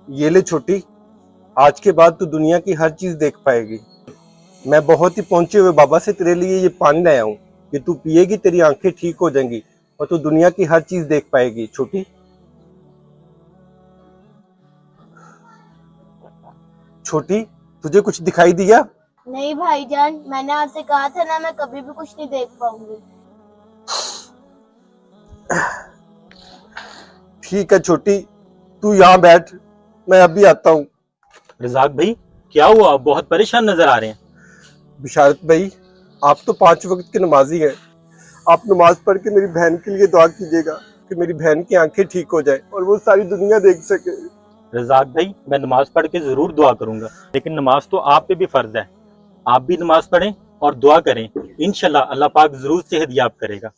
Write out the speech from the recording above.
ये ले छोटी, आज के बाद तू दुनिया की हर चीज देख पाएगी। मैं बहुत ही पहुंचे हुए बाबा से तेरे लिए ये पानी लाया हूँ। ये तू पिएगी, तेरी आंखें ठीक हो जाएंगी और तू दुनिया की हर चीज देख पाएगी। छोटी, छोटी, तुझे कुछ दिखाई दिया? नहीं भाईजान, मैंने आपसे कहा था ना, मैं कभी भी कुछ नहीं देख पाऊंगी। ठीक है छोटी, तू यहाँ बैठ, मैं अभी आता हूँ। रज़ाक भाई, क्या हुआ? आप बहुत परेशान नजर आ रहे हैं। बिशारत भाई, आप तो 5 वक्त के नमाजी हैं। आप नमाज पढ़ के मेरी बहन के लिए दुआ कीजिएगा कि मेरी बहन की आंखें ठीक हो जाए और वो सारी दुनिया देख सके। रज़ाक भाई, मैं नमाज पढ़ के जरूर दुआ करूंगा, लेकिन नमाज तो आप पे भी फर्ज है। आप भी नमाज पढ़ें और दुआ करें, इंशाल्लाह अल्लाह पाक जरूर सेहत याब करेगा।